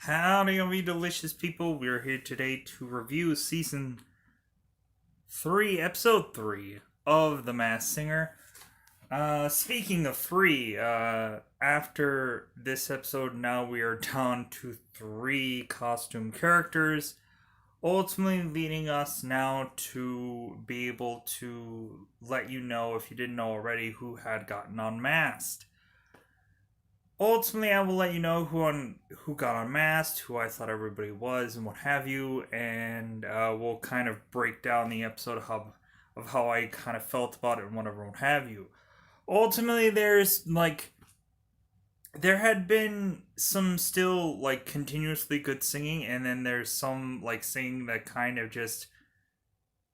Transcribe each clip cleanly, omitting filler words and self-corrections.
Howdy, all you delicious people. We're here today to review season 3, episode 3 of The Masked Singer. Speaking of 3, after this episode, now we are down to 3 costume characters, ultimately leading us now to be able to let you know, if you didn't know already, who had gotten unmasked. Ultimately, I will let you know who got unmasked, who I thought everybody was, and what have you, and we'll kind of break down the episode of how I kind of felt about it and whatever, what have you. Ultimately, there had been some still continuously good singing, and then there's some singing that kind of just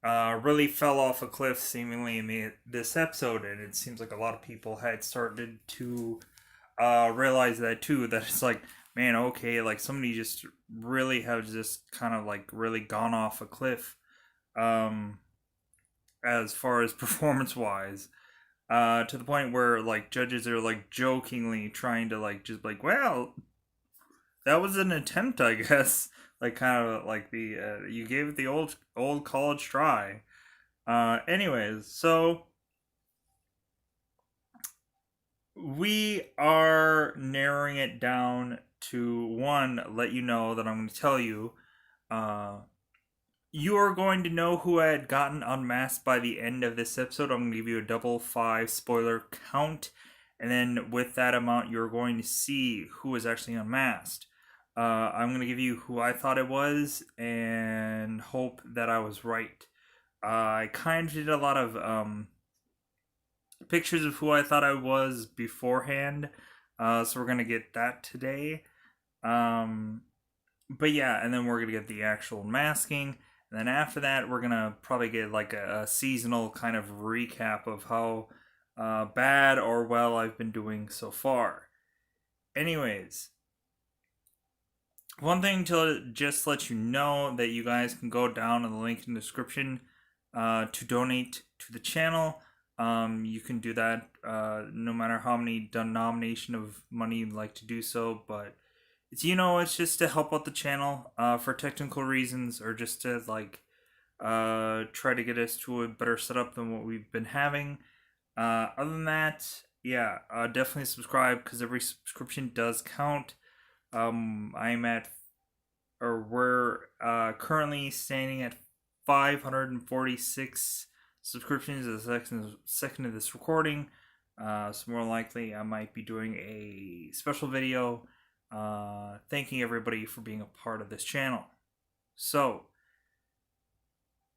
really fell off a cliff seemingly in this episode, and it seems like a lot of people had started to realize that too. That it's like, man, okay, somebody just really have just kind of really gone off a cliff, um, as far as performance wise. To the point where judges are jokingly trying to just well, that was an attempt, I guess. Kind of the you gave it the old college try. Anyways, so we are narrowing it down to one. Let you know that I'm going to tell you. Uh, you are going to know who had gotten unmasked by the end of this episode. I'm going to give you a double 5 spoiler count, and then with that amount, you're going to see who was actually unmasked. I'm going to give you who I thought it was, and hope that I was right. I kind of did a lot of pictures of who I thought I was beforehand. So we're gonna get that today. Um, but yeah, and then we're gonna get the actual masking. And then after that, we're gonna probably get a seasonal kind of recap of how bad or well I've been doing so far. Anyways, one thing to just let you know that you guys can go down in the link in the description to donate to the channel. You can do that no matter how many denomination of money you'd like to do so, but it's just to help out the channel for technical reasons, or just to try to get us to a better setup than what we've been having. Other than that, yeah, definitely subscribe, because every subscription does count. I'm at, or we're currently standing at 546 subscriptions as the second of this recording. So more likely I might be doing a special video thanking everybody for being a part of this channel. So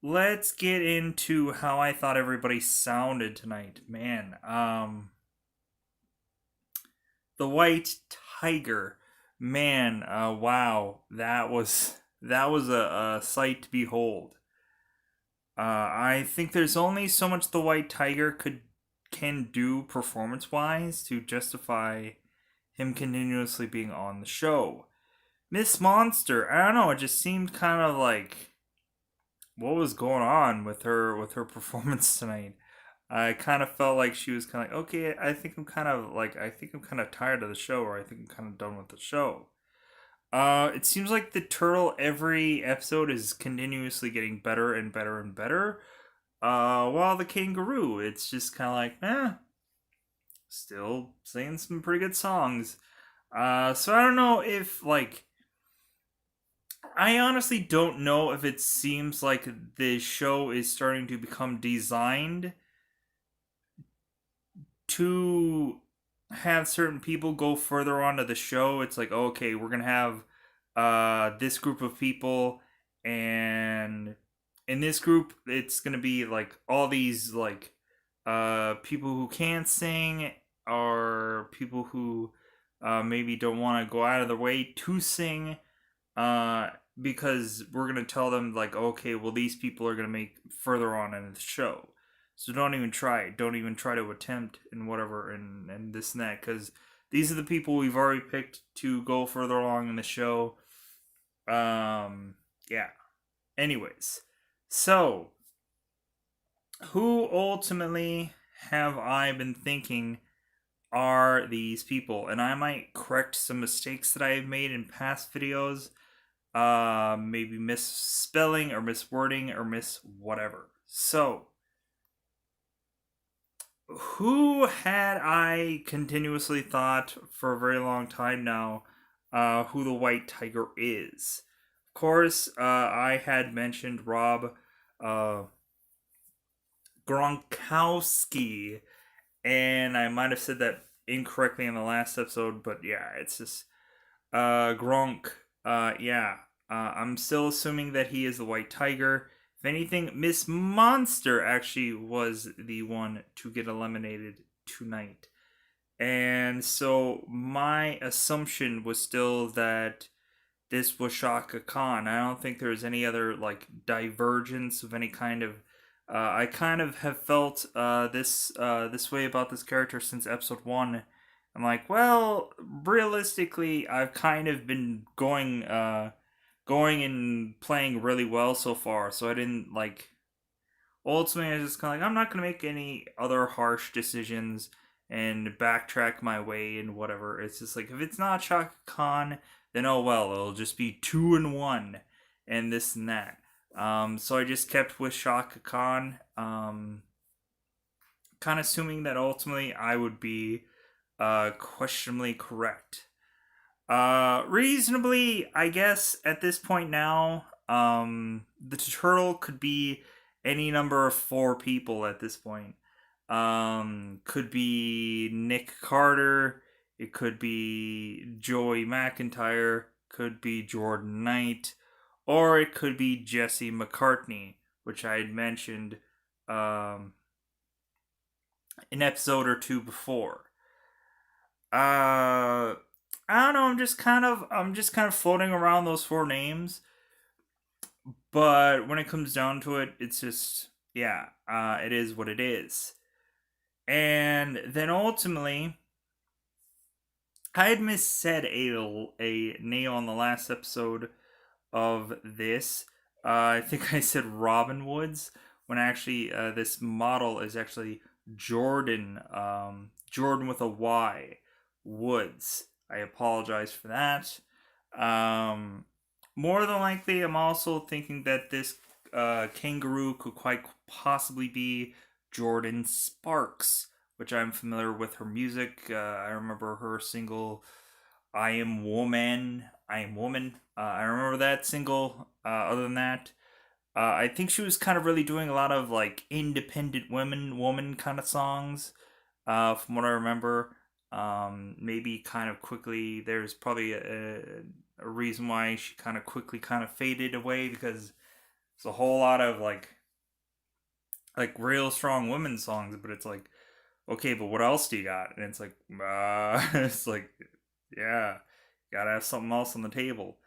let's get into how I thought everybody sounded tonight. Man, the White Tiger, man, wow, that was a sight to behold. I think there's only so much the White Tiger can do performance wise to justify him continuously being on the show. Miss Monster, I don't know, it just seemed kind of what was going on with her performance tonight. I kind of felt like she was kind of okay. I think I'm kind of tired of the show, or I think I'm kind of done with the show. It seems like the turtle every episode is continuously getting better and better and better. While the kangaroo, it's just kind of still singing some pretty good songs. So I don't know if I honestly don't know if it seems like the show is starting to become designed to have certain people go further onto the show. It's like, okay, we're gonna have this group of people, and in this group it's gonna be all these people who can't sing, or people who maybe don't want to go out of their way to sing, uh because we're gonna tell them okay, well, these people are gonna make further on in the show, so don't even try it. Don't even try to attempt and whatever, and this and that, because these are the people we've already picked to go further along in the show. Yeah. Anyways, so who ultimately have I been thinking are these people? And I might correct some mistakes that I have made in past videos. Maybe misspelling or miswording or miss whatever. So, who had I continuously thought for a very long time now who the White Tiger is? Of course, I had mentioned Rob uh, Gronkowski, and I might have said that incorrectly in the last episode, but yeah, it's just Gronk. Yeah, I'm still assuming that he is the White Tiger. If anything, Miss Monster actually was the one to get eliminated tonight. And so my assumption was still that this was Shaka Khan. I don't think there's any other like divergence of any kind of. I kind of have felt this way about this character since episode 1. I'm like, well, realistically, I've kind of been going and playing really well so far. So I didn't like. Ultimately, I was just kind of like, I'm not gonna make any other harsh decisions and backtrack my way and whatever. It's just like if it's not Shaka Khan, then oh well, it'll just be 2-1 and this and that. So I just kept with Shaka Khan, kind of assuming that ultimately I would be questionably correct. Reasonably, I guess at this point now, the turtle could be any number of 4 people at this point. Could be Nick Carter. It could be Joey McIntyre. Could be Jordan Knight, or it could be Jesse McCartney, which I had mentioned an episode or 2 before. I don't know. I'm just kind of floating around those 4 names. But when it comes down to it, it's just yeah, it is what it is. And then ultimately, I had missaid a nail on the last episode of this. I think I said Robin Woods when actually this model is actually Jordan. Jordan with a Y. Woods. I apologize for that. More than likely, I'm also thinking that this kangaroo could quite possibly be Jordan Sparks, which I'm familiar with her music. I remember her single "I Am Woman." I Am Woman. I remember that single. Other than that, I think she was kind of really doing a lot of like independent woman kind of songs. From what I remember, maybe kind of quickly. There's probably a reason why she kind of quickly kind of faded away because it's a whole lot of like real strong women songs, but it's like okay, but what else do you got? And it's like it's like yeah, gotta have something else on the table.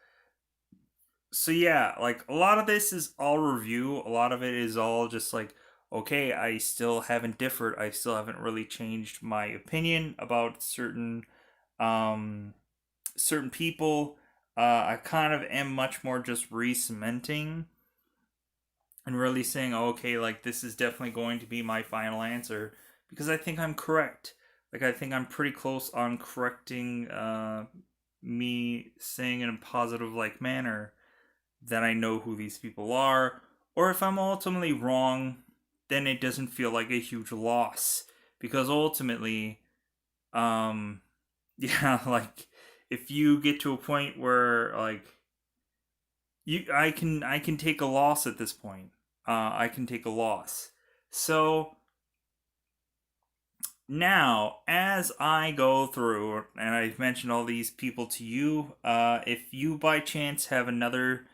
So yeah, like a lot of this is all review. A lot of it is all just like, okay, I still haven't differed. I still haven't really changed my opinion about um certain people. I kind of am much more just re-cementing and really saying, oh, okay, like this is definitely going to be my final answer because I think I'm correct. Like I think I'm pretty close on correcting me saying in a positive like manner that I know who these people are, or if I'm ultimately wrong, then it doesn't feel like a huge loss because ultimately, um, yeah, like if you get to a point where like I can take a loss at this point. I can take a loss. So now, as I go through, and I've mentioned all these people to you, if you by chance have another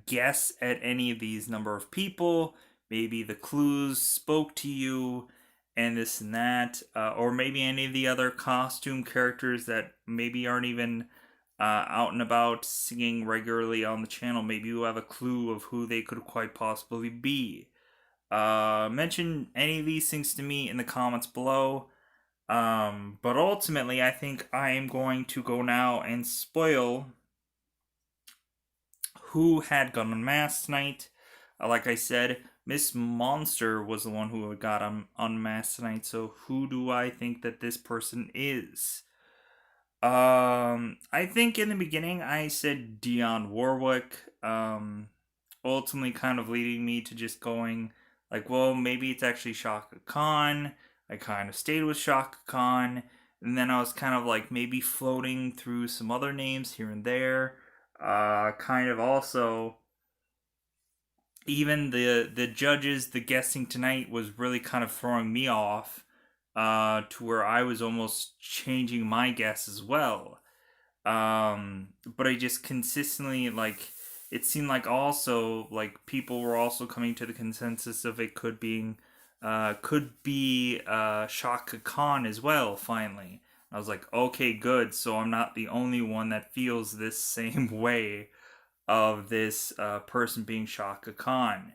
guess at any of these number of people, maybe the clues spoke to you, and this and that, or maybe any of the other costume characters that maybe aren't even out and about singing regularly on the channel, maybe you have a clue of who they could quite possibly be. Mention any of these things to me in the comments below. But ultimately, I think I am going to go now and spoil who had Gun Unmasked tonight. Like I said, Miss Monster was the one who got unmasked tonight. So who do I think that this person is? I think in the beginning I said Dionne Warwick. Ultimately, kind of leading me to just going like, well, maybe it's actually Shaka Khan. I kind of stayed with Shaka Khan, and then I was kind of like maybe floating through some other names here and there. Kind of also even the judges, the guessing tonight was really kind of throwing me off, to where I was almost changing my guess as well. But I just consistently like it seemed like also like people were also coming to the consensus of it could be Shaka Khan as well. Finally, I was like, okay, good. So I'm not the only one that feels this same way of this person being Shaka Khan.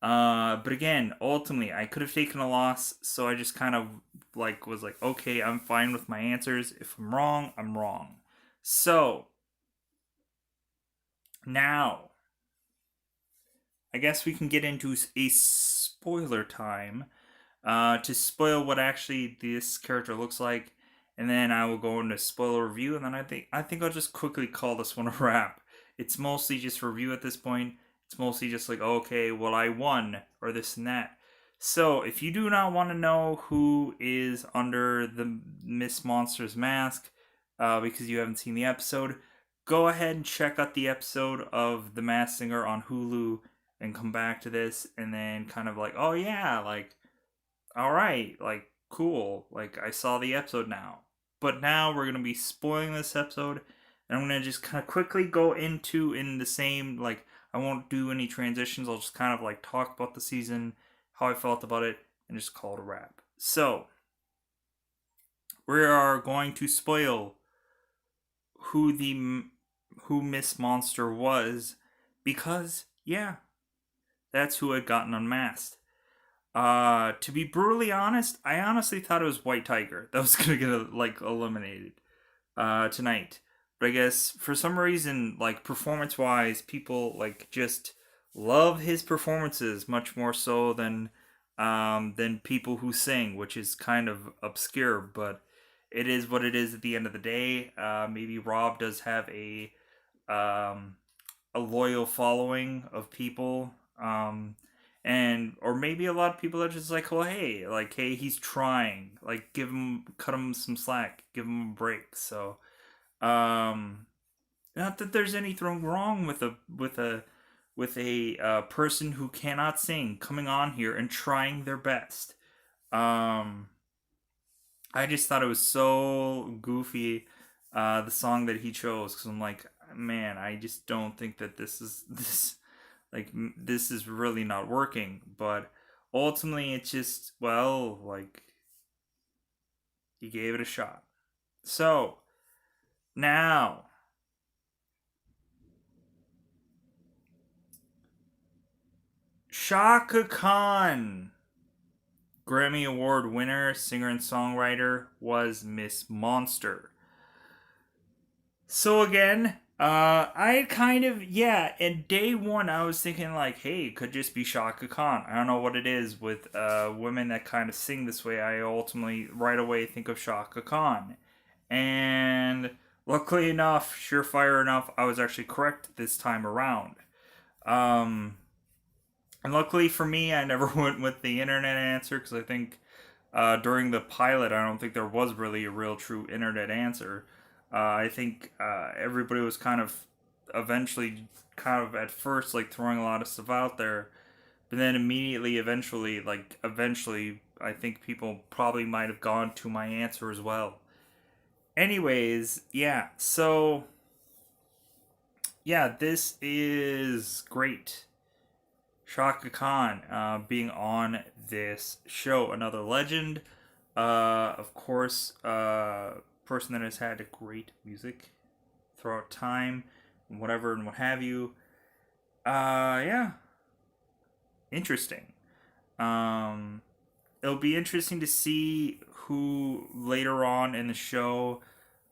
But again, ultimately, I could have taken a loss, so I just kind of like was like, okay, I'm fine with my answers. If I'm wrong, I'm wrong. So now, I guess we can get into a spoiler time, to spoil what actually this character looks like, and then I will go into spoiler review, and then I think I'll just quickly call this one a wrap. It's mostly just review at this point. It's mostly just like, okay, well, I won or this and that. So if you do not want to know who is under the Miss Monster's mask, because you haven't seen the episode, go ahead and check out the episode of The Masked Singer on Hulu and come back to this and then kind of like, oh yeah, like all right, like cool, like I saw the episode now. But now we're gonna be spoiling this episode, and I'm gonna just kind of quickly go into in the same like I won't do any transitions. I'll just kind of like talk about the season, how I felt about it, and just call it a wrap. So we are going to spoil who the who Miss Monster was, because yeah, that's who had gotten unmasked. To be brutally honest, I honestly thought it was White Tiger that was gonna get like eliminated tonight. But I guess for some reason, like performance wise, people like just love his performances much more so than people who sing, which is kind of obscure. But it is what it is at the end of the day. Maybe Rob does have um, a loyal following of people. And or maybe a lot of people are just like hey, he's trying, like cut him some slack, give him a break. So um not that there's anything wrong with a person who cannot sing coming on here and trying their best. um I just thought it was so goofy, the song that he chose, because I'm like, man, I just don't think that this is really not working. But ultimately, it's just, well, like he gave it a shot. So now, Shaka Khan, Grammy Award winner, singer and songwriter, was Miss Monster. So again, I kind of yeah. In day one, I was thinking like, hey, it could just be Shaka Khan. I don't know what it is with women that kind of sing this way. I ultimately right away think of Shaka Khan, and luckily enough, surefire enough, I was actually correct this time around. Um, and luckily for me, I never went with the internet answer, because I think during the pilot, I don't think there was really a real true internet answer. I think everybody was kind of eventually, kind of at first, like throwing a lot of stuff out there, but then immediately, eventually, I think people probably might have gone to my answer as well. Anyways, yeah, so yeah, this is great. Shaka Khan being on this show, another legend. Of course, person that has had great music throughout time, and whatever and what have you. Yeah, interesting. Um, it'll be interesting to see who later on in the show,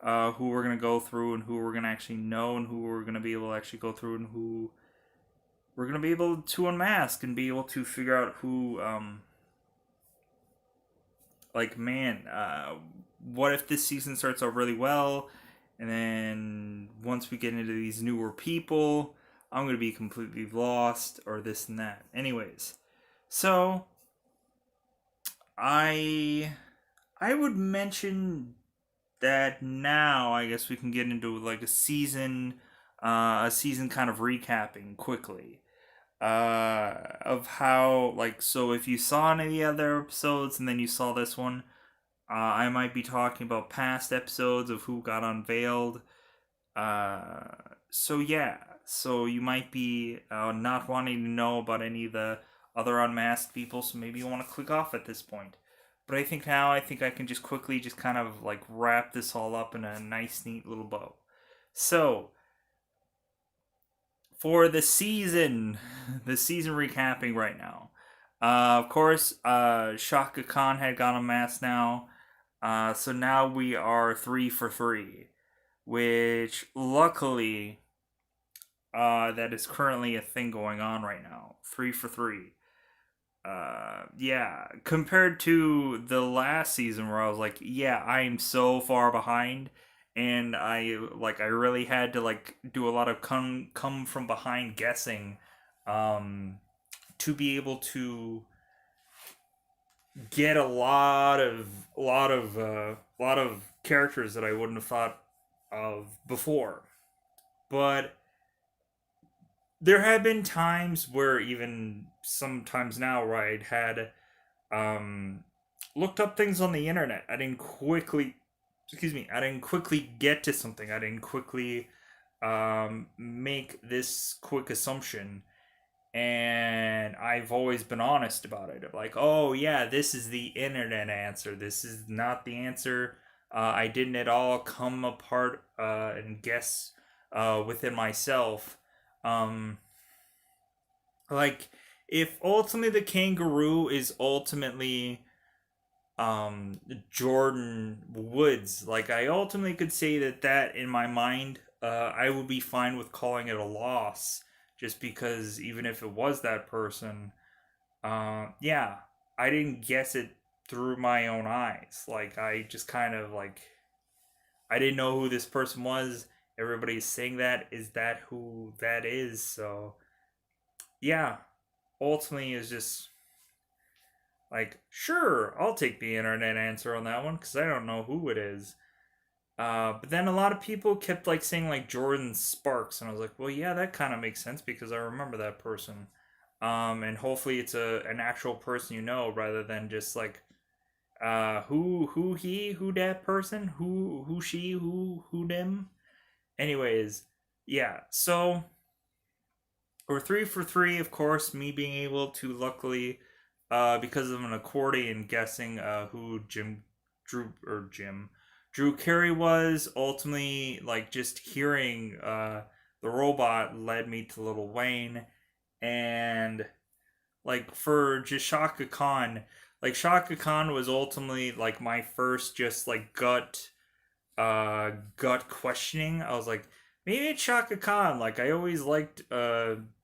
who we're gonna go through and who we're gonna actually know and who we're gonna be able to actually go through and who we're gonna be able to unmask and be able to figure out who like man, what if this season starts out really well, and then once we get into these newer people, I'm gonna be completely lost or this and that. Anyways, so I I would mention that now. I guess we can get into like a season kind of recapping quickly of how like so if you saw any of the other episodes and then you saw this one, I might be talking about past episodes of who got unveiled. Uh, so yeah, so you might be not wanting to know about any of the other unmasked people, so maybe you want to click off at this point. But I think I can just quickly just kind of like wrap this all up in a nice, neat little bow. So for the season recapping right now. Of course, Shaka Khan had got unmasked now. So now we are 3 for 3, which luckily that is currently a thing going on right now. 3 for 3. Yeah, compared to the last season where I was like, yeah, I'm so far behind, and I really had to like do a lot of come from behind guessing, um, to be able to get a lot of characters that I wouldn't have thought of before. But there have been times where even sometimes now where I'd had um looked up things on the internet. I didn't quickly get to something. I didn't quickly make this quick assumption, and I've always been honest about it. Like, oh yeah, this is the internet answer. This is not the answer. I didn't at all come apart and guess within myself. Um, like, if ultimately the kangaroo is ultimately Jordan Woods, like I ultimately could say that in my mind, I would be fine with calling it a loss, just because even if it was that person, yeah, I didn't guess it through my own eyes. Like I just kind of like I didn't know who this person was. Everybody's saying that. Is that who that is? So yeah, ultimately is just like sure, I'll take the internet answer on that one because I don't know who it is. But then a lot of people kept like saying like Jordan Sparks, and I was like, well, yeah, that kind of makes sense because I remember that person. And hopefully it's a an actual person you know rather than just like who he who that person who she who them. Anyways, yeah. So we're 3 for 3, of course. Me being able to luckily, because of an accordion, guessing who Jim Drew Carey was. Ultimately, like just hearing the robot led me to Little Wayne, and like for just Shaka Khan, like Shaka Khan was ultimately like my first just like gut questioning. I was like, maybe it's Shaka Khan. Like I always liked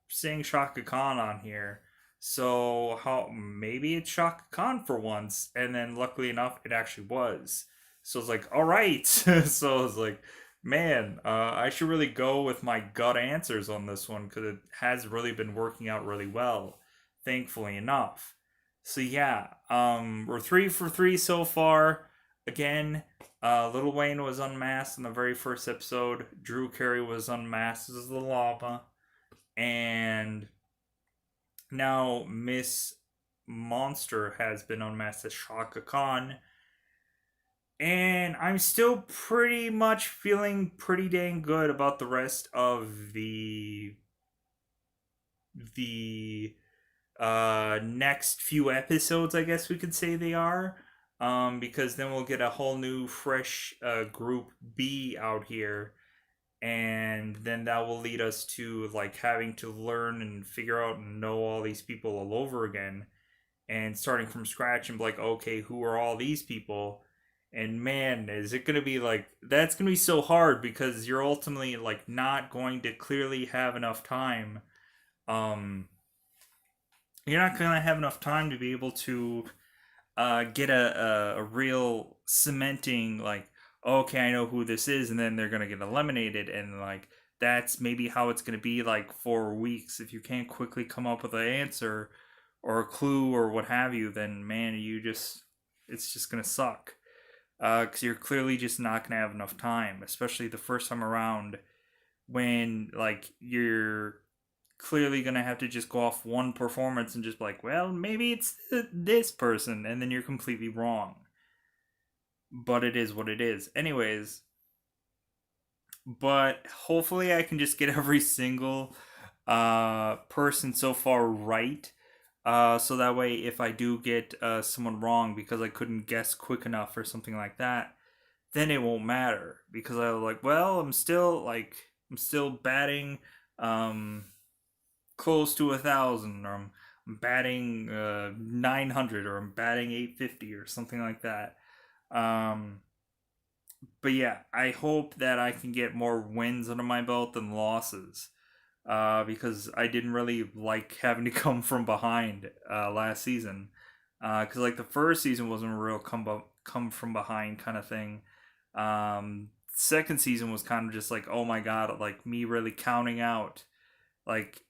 seeing Shaka Khan on here. So how maybe it's Shaka Khan for once, and then luckily enough, it actually was. So it's like, all right. So I was like, man, I should really go with my gut answers on this one because it has really been working out really well, thankfully enough. So yeah, we're 3 for 3 so far. Again, Little Wayne was unmasked in the very first episode. Drew Carey was unmasked as the llama, and now Miss Monster has been unmasked as Shaka Khan. And I'm still pretty much feeling pretty dang good about the rest of the next few episodes, I guess we could say they are. Because then we'll get a whole new fresh group B out here, and then that will lead us to like having to learn and figure out and know all these people all over again, and starting from scratch and be like, okay, who are all these people? And man, is it gonna be like that's gonna be so hard because you're ultimately like not going to clearly have enough time um, you're not gonna have enough time to be able to get a real cementing like, okay, I know who this is, and then they're gonna get eliminated, and like that's maybe how it's gonna be like for weeks. If you can't quickly come up with an answer or a clue or what have you, then man, it's just gonna suck. Because you're clearly just not gonna have enough time, especially the first time around when like you're clearly gonna have to just go off one performance and just be like, well, maybe it's this person, and then you're completely wrong. But it is what it is. Anyways, but hopefully I can just get every single person so far right. So that way, if I do get someone wrong because I couldn't guess quick enough or something like that, then it won't matter because I was like, well, I'm still batting um close to 1,000, or I'm batting 900, or I'm batting 850 or something like that. Um, but yeah, I hope that I can get more wins under my belt than losses. Because I didn't really like having to come from behind last season. Because like the first season wasn't a real come from behind kind of thing. Second season was kind of just like, oh my god, like me really counting out, like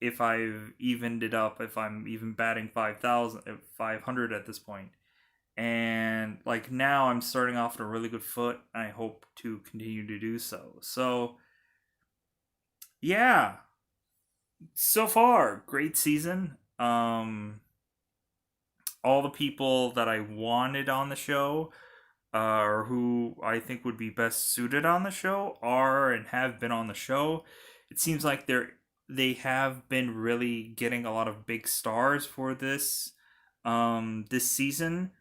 if I've evened it up, if I'm even batting 500 at this point. And like now I'm starting off on a really good foot. I hope to continue to do so. So yeah, so far great season. All the people that I wanted on the show, or who I think would be best suited on the show, are and have been on the show. It seems like they have been really getting a lot of big stars for this season.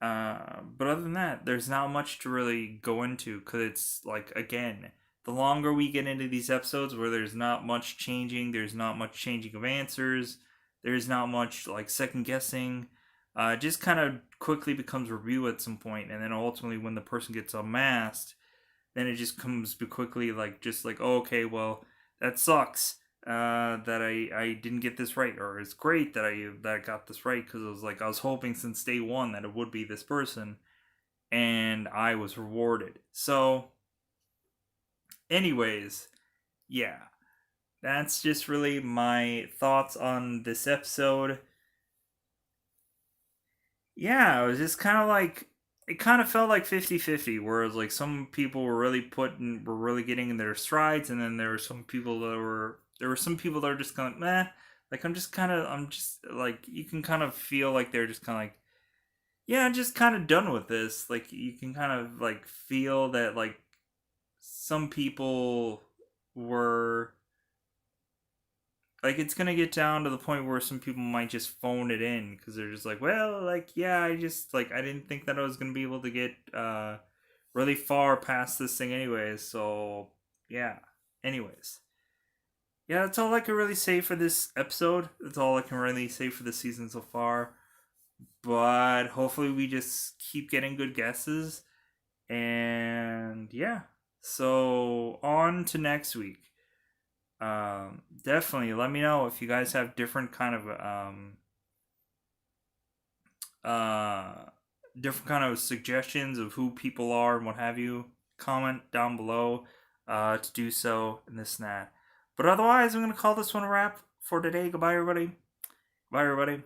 But other than that, there's not much to really go into because it's like, again, the longer we get into these episodes where there's not much changing, there's not much changing of answers, there's not much like second guessing. It just kind of quickly becomes review at some point, and then ultimately when the person gets unmasked, then it just comes to quickly like just like, oh, okay, well that sucks that I didn't get this right, or it's great that I got this right because it was like I was hoping since day one that it would be this person, and I was rewarded. So, anyways, yeah, that's just really my thoughts on this episode. Yeah, it was just kind of like it kind of felt like 50-50, whereas like some people were really getting in their strides, and then there were some people that were just kind of meh. Like I'm just like, you can kind of feel like they're just kind of like, yeah, I'm just kind of done with this. Like you can kind of like feel that like some people were like, it's gonna get down to the point where some people might just phone it in because they're just like, well, like, yeah, I just like I didn't think that I was gonna be able to get really far past this thing anyways. So yeah, anyways, yeah, that's all I can really say for this episode. That's all I can really say for the season so far. But hopefully we just keep getting good guesses, and yeah, so on to next week. Definitely let me know if you guys have different kind of uh different kind of suggestions of who people are and what have you. Comment down below to do so, and this and that. But otherwise, I'm gonna call this one a wrap for today. Goodbye, everybody. Bye, everybody.